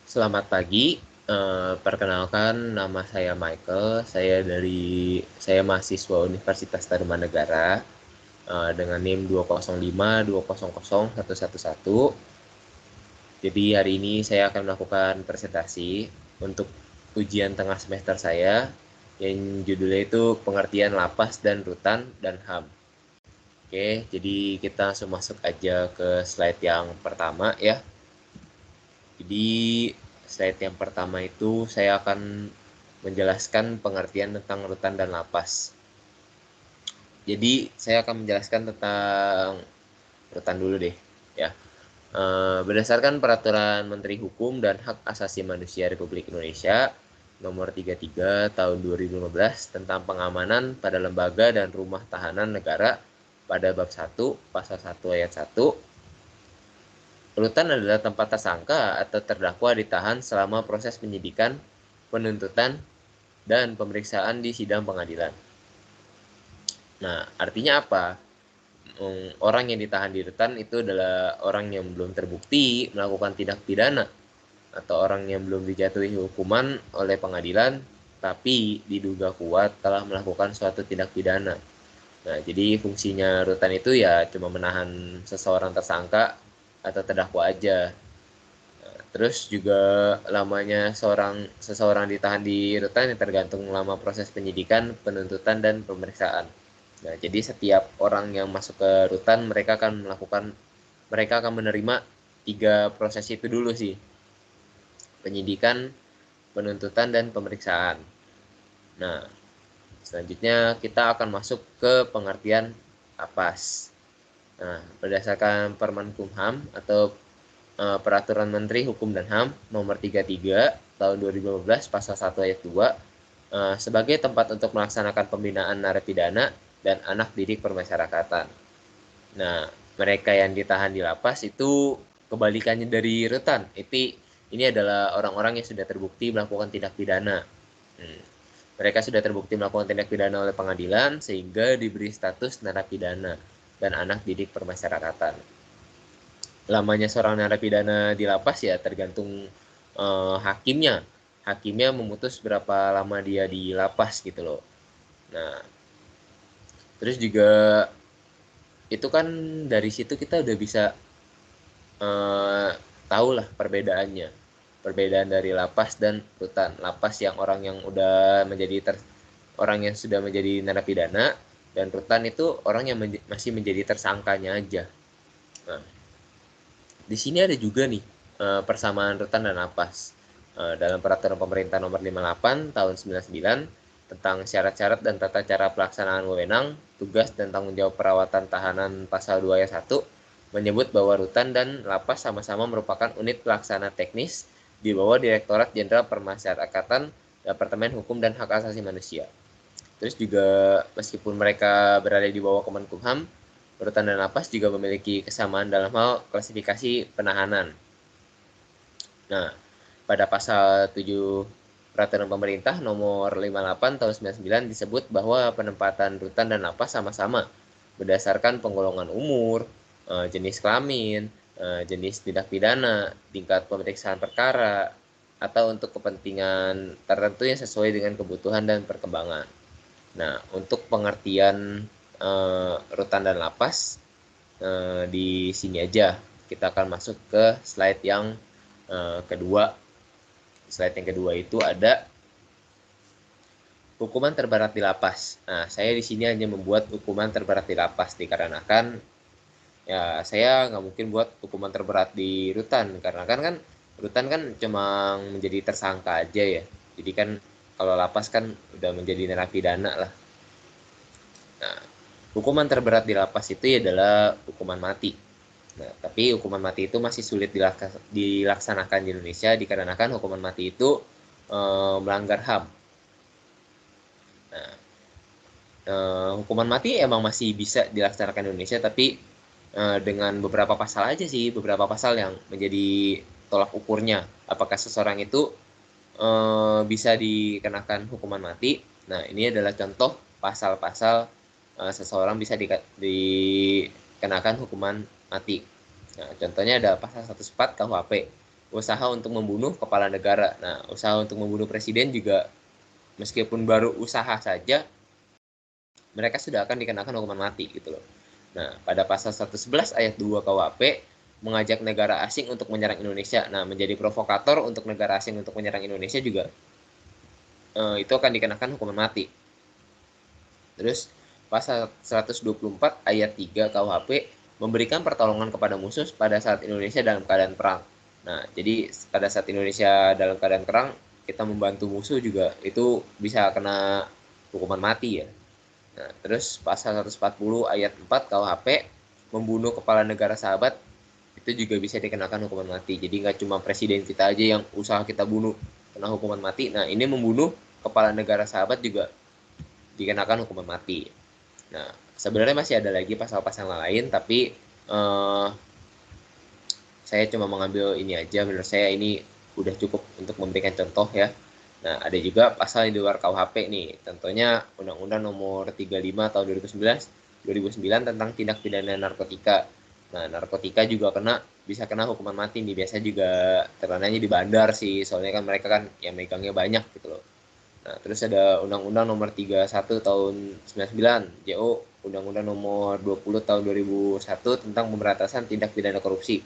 Selamat pagi, perkenalkan nama saya Michael, saya mahasiswa Universitas Tarumanegara, dengan NIM 205200111. Jadi hari ini saya akan melakukan presentasi untuk ujian tengah semester saya yang judulnya itu pengertian lapas dan rutan dan HAM. Oke, jadi kita langsung masuk aja ke slide yang pertama ya. Jadi slide yang pertama itu saya akan menjelaskan pengertian tentang rutan dan lapas. Jadi saya akan menjelaskan tentang rutan dulu deh ya. Berdasarkan Peraturan Menteri Hukum dan Hak Asasi Manusia Republik Indonesia Nomor 33 Tahun 2015 tentang pengamanan pada lembaga dan rumah tahanan negara pada bab 1 pasal 1 ayat 1, rutan adalah tempat tersangka atau terdakwa ditahan selama proses penyidikan, penuntutan, dan pemeriksaan di sidang pengadilan. Nah, artinya apa? Orang yang ditahan di rutan itu adalah orang yang belum terbukti melakukan tindak pidana atau orang yang belum dijatuhi hukuman oleh pengadilan tapi diduga kuat telah melakukan suatu tindak pidana. Nah, jadi fungsinya rutan itu ya cuma menahan seseorang tersangka atau terdakwa aja. Terus juga lamanya seseorang ditahan di rutan yang tergantung lama proses penyidikan, penuntutan, dan pemeriksaan. Nah, jadi setiap orang yang masuk ke rutan mereka akan menerima 3 proses itu dulu sih. Penyidikan, penuntutan, dan pemeriksaan. Nah, selanjutnya kita akan masuk ke pengertian lapas. Nah, berdasarkan Permenkumham atau Peraturan Menteri Hukum dan HAM Nomor 33 Tahun 2015 Pasal 1 Ayat 2, sebagai tempat untuk melaksanakan pembinaan narapidana dan anak didik permasyarakatan. Nah, mereka yang ditahan di lapas itu kebalikannya dari rutan. Ini adalah orang-orang yang sudah terbukti melakukan tindak pidana. Mereka sudah terbukti melakukan tindak pidana oleh pengadilan sehingga diberi status narapidana dan anak didik permasyarakatan. Lamanya seorang narapidana di lapas ya tergantung hakimnya. Hakimnya memutus berapa lama dia di lapas gitu loh. Nah, terus juga itu kan dari situ kita udah bisa tahu lah perbedaannya. Perbedaan dari lapas dan rutan. Lapas yang orang yang orang yang sudah menjadi narapidana, dan rutan itu orang yang masih menjadi tersangkanya aja. Nah, di sini ada juga nih persamaan rutan dan lapas. Dalam Peraturan Pemerintah Nomor 58 Tahun 99 tentang syarat-syarat dan tata cara pelaksanaan wewenang, tugas, dan tanggung jawab perawatan tahanan pasal 2 ayat 1 menyebut bahwa rutan dan lapas sama-sama merupakan unit pelaksana teknis di bawah Direktorat Jenderal Permasyarakatan, Departemen Hukum dan Hak Asasi Manusia. Terus juga meskipun mereka berada di bawah Kemenkumham, rutan dan lapas juga memiliki kesamaan dalam hal klasifikasi penahanan. Nah, pada pasal 7 Peraturan Pemerintah Nomor 58 Tahun 99 disebut bahwa penempatan rutan dan lapas sama-sama berdasarkan penggolongan umur, jenis kelamin, jenis tindak pidana, tingkat pemeriksaan perkara, atau untuk kepentingan tertentu yang sesuai dengan kebutuhan dan perkembangan. Nah, untuk pengertian rutan dan lapas di sini aja. Kita akan masuk ke slide yang kedua. Slide yang kedua itu ada hukuman terberat di lapas. Nah, saya di sini hanya membuat hukuman terberat di lapas dikarenakan ya saya nggak mungkin buat hukuman terberat di rutan karena kan rutan kan cuma menjadi tersangka aja ya. Jadi kan kalau lapas kan udah menjadi narapidana lah. Nah, hukuman terberat di lapas itu adalah hukuman mati. Nah, tapi hukuman mati itu masih sulit dilaksanakan di Indonesia dikarenakan hukuman mati itu melanggar HAM. Nah, hukuman mati emang masih bisa dilaksanakan di Indonesia, tapi dengan beberapa pasal aja sih, beberapa pasal yang menjadi tolak ukurnya. Apakah seseorang itu bisa dikenakan hukuman mati? Nah, ini adalah contoh pasal-pasal seseorang bisa dikenakan hukuman mati. Nah, contohnya ada pasal 104 KUHP usaha untuk membunuh kepala negara. Nah, usaha untuk membunuh presiden juga meskipun baru usaha saja, mereka sudah akan dikenakan hukuman mati gitu loh. Nah, pada pasal 111 ayat 2 KUHP mengajak negara asing untuk menyerang Indonesia. Nah, menjadi provokator untuk negara asing untuk menyerang Indonesia juga itu akan dikenakan hukuman mati. Terus pasal 124 ayat 3 KUHP memberikan pertolongan kepada musuh pada saat Indonesia dalam keadaan perang. Nah, jadi pada saat Indonesia dalam keadaan perang, kita membantu musuh juga itu bisa kena hukuman mati ya. Nah, terus pasal 140 ayat 4 KUHP membunuh kepala negara sahabat itu juga bisa dikenakan hukuman mati. Jadi nggak cuma presiden kita aja yang usaha kita bunuh kena hukuman mati. Nah, ini membunuh kepala negara sahabat juga dikenakan hukuman mati. Nah, sebenarnya masih ada lagi pasal-pasal lain, tapi saya cuma mengambil ini aja. Menurut saya ini udah cukup untuk memberikan contoh ya. Nah, ada juga pasal di luar KUHP nih. Tentunya Undang-Undang Nomor 35 tahun 2009 tentang tindak pidana narkotika. Nah, narkotika juga bisa kena hukuman mati nih. Biasa juga tekanannya di bandar sih, soalnya kan mereka kan yang megangnya banyak gitu loh. Nah, terus ada Undang-Undang Nomor 31 tahun 99, JO Undang-Undang Nomor 20 tahun 2001 tentang pemberantasan tindak pidana korupsi.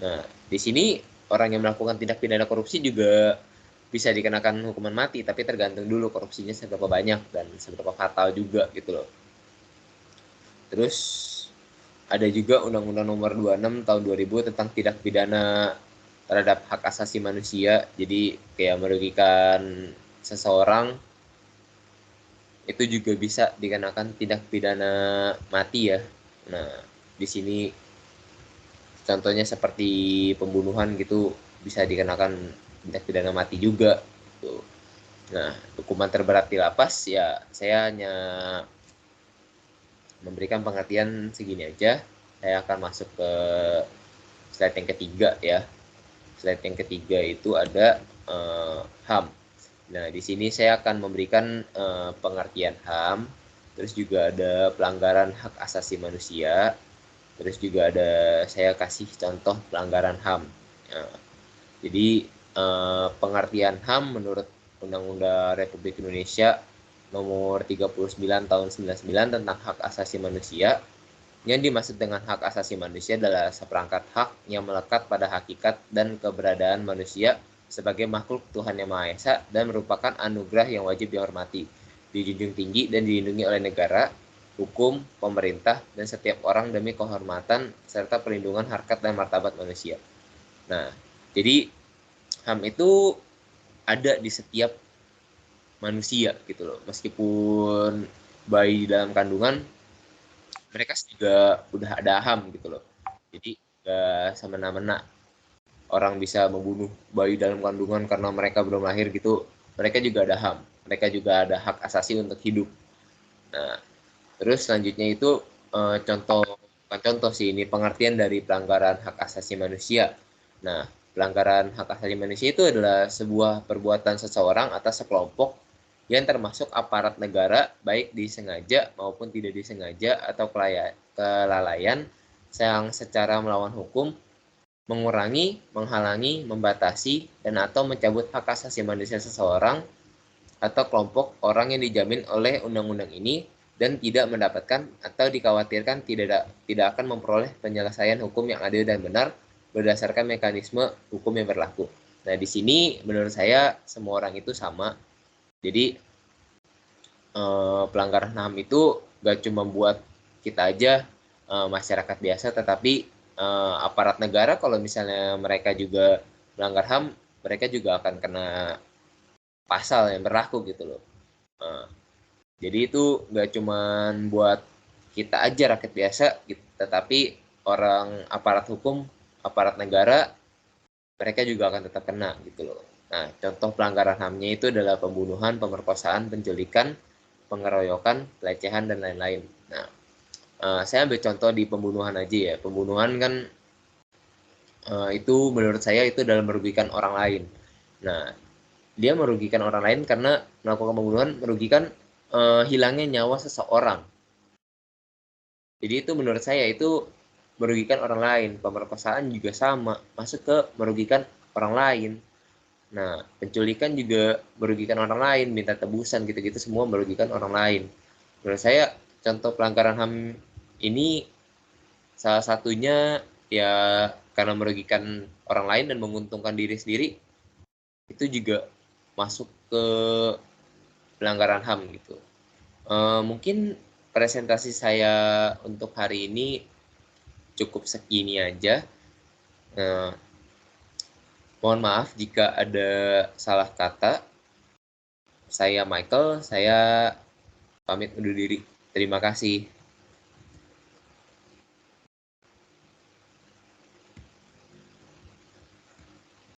Nah, di sini orang yang melakukan tindak pidana korupsi juga bisa dikenakan hukuman mati, tapi tergantung dulu korupsinya seberapa banyak dan seberapa fatal juga gitu loh. Terus ada juga Undang-Undang Nomor 26 tahun 2000 tentang tindak pidana terhadap hak asasi manusia. Jadi kayak merugikan seseorang itu juga bisa dikenakan tindak pidana mati ya. Nah, di sini contohnya seperti pembunuhan gitu bisa dikenakan tindak pidana mati juga. Nah, hukuman terberat di lapas ya saya hanya memberikan pengertian segini aja. Saya akan masuk ke slide yang ketiga ya. Slide yang ketiga itu ada HAM. Nah, di sini saya akan memberikan pengertian HAM, terus juga ada pelanggaran hak asasi manusia, terus juga ada saya kasih contoh pelanggaran HAM. Jadi pengertian HAM menurut Undang-Undang Republik Indonesia Nomor 39 Tahun 99 tentang hak asasi manusia. Yang dimaksud dengan hak asasi manusia adalah seperangkat hak yang melekat pada hakikat dan keberadaan manusia sebagai makhluk Tuhan Yang Maha Esa dan merupakan anugerah yang wajib dihormati, dijunjung tinggi dan dilindungi oleh negara, hukum, pemerintah, dan setiap orang demi kehormatan serta perlindungan harkat dan martabat manusia. Nah, jadi HAM itu ada di setiap manusia gitu loh. Meskipun bayi dalam kandungan, mereka juga udah ada HAM gitu loh. Jadi gak semena-mena orang bisa membunuh bayi dalam kandungan karena mereka belum lahir gitu. Mereka juga ada HAM. Mereka juga ada hak asasi untuk hidup. Nah, terus selanjutnya itu bukan contoh sih, ini pengertian dari pelanggaran hak asasi manusia. Nah, pelanggaran hak asasi manusia itu adalah sebuah perbuatan seseorang atau sekelompok yang termasuk aparat negara, baik disengaja maupun tidak disengaja, atau kelalaian yang secara melawan hukum, mengurangi, menghalangi, membatasi, dan atau mencabut hak asasi manusia seseorang atau kelompok orang yang dijamin oleh undang-undang ini dan tidak mendapatkan atau dikhawatirkan tidak akan memperoleh penyelesaian hukum yang adil dan benar berdasarkan mekanisme hukum yang berlaku. Nah, di sini menurut saya semua orang itu sama. Jadi pelanggaran HAM itu gak cuma buat kita aja masyarakat biasa, tetapi aparat negara kalau misalnya mereka juga melanggar HAM, mereka juga akan kena pasal yang berlaku gitu loh. Jadi itu nggak cuma buat kita aja rakyat biasa gitu, tetapi orang aparat hukum, aparat negara, mereka juga akan tetap kena gitu loh. Nah, contoh pelanggaran HAM-nya itu adalah pembunuhan, pemerkosaan, penculikan, pengeroyokan, pelecehan, dan lain-lain. Nah, saya ambil contoh di pembunuhan aja ya. Pembunuhan kan itu menurut saya itu dalam merugikan orang lain. Nah, dia merugikan orang lain karena melakukan pembunuhan merugikan hilangnya nyawa seseorang. Jadi itu menurut saya itu merugikan orang lain. Pemerkosaan juga sama, masuk ke merugikan orang lain. Nah, penculikan juga merugikan orang lain, minta tebusan gitu-gitu semua merugikan orang lain. Menurut saya contoh pelanggaran HAM ini salah satunya ya karena merugikan orang lain dan menguntungkan diri sendiri, itu juga masuk ke pelanggaran HAM gitu. Mungkin presentasi saya untuk hari ini cukup segini aja. Mohon maaf jika ada salah kata. Saya Michael, saya pamit undur diri. Terima kasih.